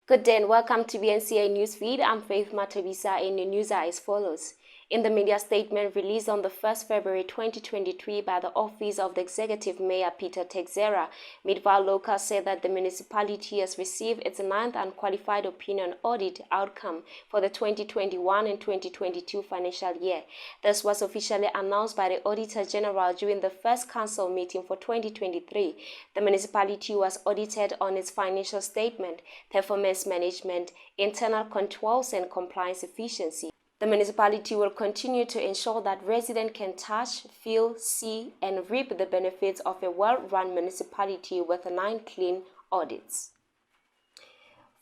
Good day and welcome to BNCA Newsfeed. I'm Faith Mathobisa and the news are as follows. In the media statement released on the 1st February 2023 by the Office of the Executive Mayor Peter Texera, Midvaal Local said that the municipality has received its 9th unqualified opinion audit outcome for the 2021 and 2022 financial year. This was officially announced by the Auditor General during the first council meeting for 2023. The municipality was audited on its financial statement, performance management, internal controls and compliance efficiency. The municipality will continue to ensure that residents can touch, feel, see, and reap the benefits of a well-run municipality with 9 clean audits.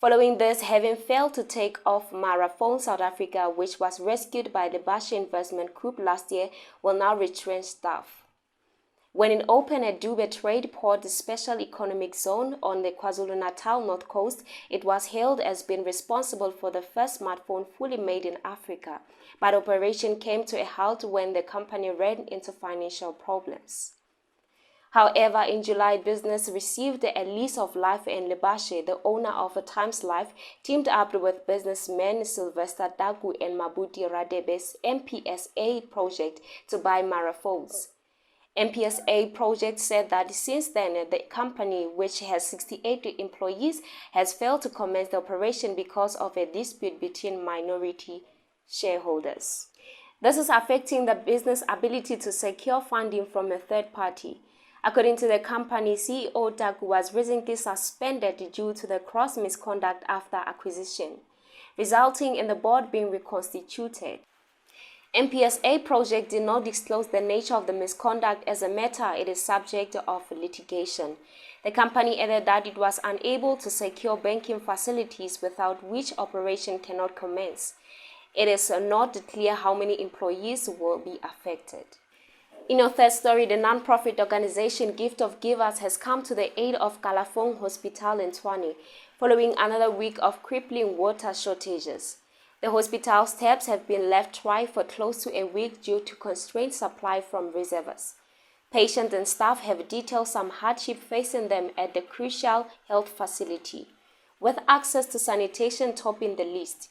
Following this, having failed to take off Mathobisa South Africa, which was rescued by the Lebashe Investment Group last year, will now retrench staff. When it opened at Dube Trade Port, the Special Economic Zone on the KwaZulu-Natal North Coast, it was hailed as being responsible for the first smartphone fully made in Africa. But operation came to a halt when the company ran into financial problems. However, in July, business received a lease of life and Lebashe, the owner of a Times Life, teamed up with businessmen Sylvester Dagu and Mabuti Radebe's NSFAS project to buy Mathobisa. NSFAS project said that since then, the company, which has 68 employees, has failed to commence the operation because of a dispute between minority shareholders. This is affecting the business ability to secure funding from a third party. According to the company, CEO Dagu was recently suspended due to the gross misconduct after acquisition, resulting in the board being reconstituted. NSFAS project did not disclose the nature of the misconduct. As a matter, it is subject of litigation. The company added that it was unable to secure banking facilities without which operation cannot commence. It is not clear how many employees will be affected. In our third story, the non-profit organization Gift of Givers has come to the aid of Kalafong Hospital in Tshwane, following another week of crippling water shortages. The hospital's taps have been left dry for close to a week due to constrained supply from reservoirs. Patients and staff have detailed some hardship facing them at the crucial health facility, with access to sanitation topping the list.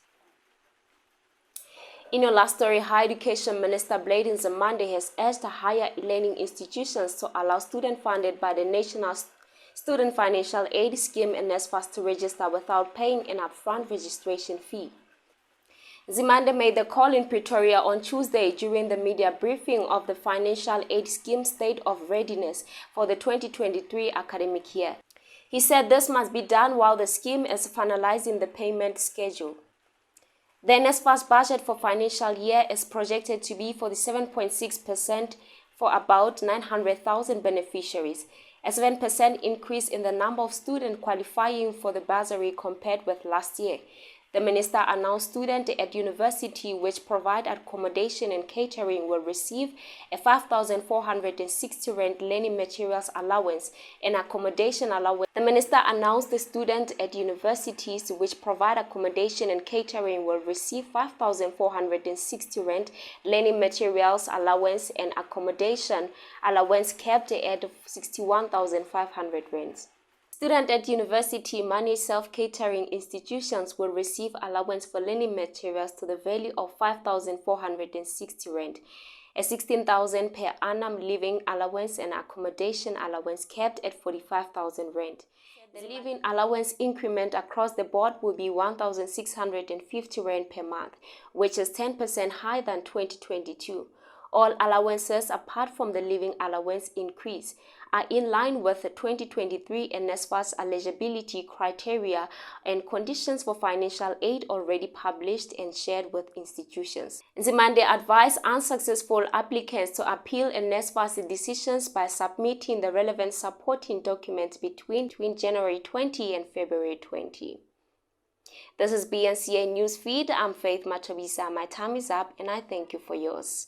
In your last story, Higher Education Minister Nzimande has urged higher learning institutions to allow students funded by the National Student Financial Aid Scheme NSFAS to register without paying an upfront registration fee. Nzimande made the call in Pretoria on Tuesday during the media briefing of the Financial Aid Scheme State of Readiness for the 2023 academic year. He said this must be done while the scheme is finalizing the payment schedule. The NSFAS budget for financial year is projected to be 47.6% for about 900,000 beneficiaries, a 7% increase in the number of students qualifying for the bursary compared with last year. The minister announced students at university which provide accommodation and catering will receive a 5,460 rand learning materials allowance and accommodation allowance. The minister announced the students at universities which provide accommodation and catering will receive 5,460 rand learning materials allowance and accommodation allowance capped at 61,500 rands. Students at university managed self-catering institutions will receive allowance for learning materials to the value of 5,460 rand, a 16,000 per annum living allowance and accommodation allowance capped at 45,000 rand. The living allowance increment across the board will be 1,650 rand per month, which is 10% higher than 2022. All allowances apart from the living allowance increase are in line with the 2023 NSFAS eligibility criteria and conditions for financial aid already published and shared with institutions. Nzimande advised unsuccessful applicants to appeal NSFAS decisions by submitting the relevant supporting documents between January 20 and February 20. This is BNCA Newsfeed. I'm Faith Mathobisa. My time is up and I thank you for yours.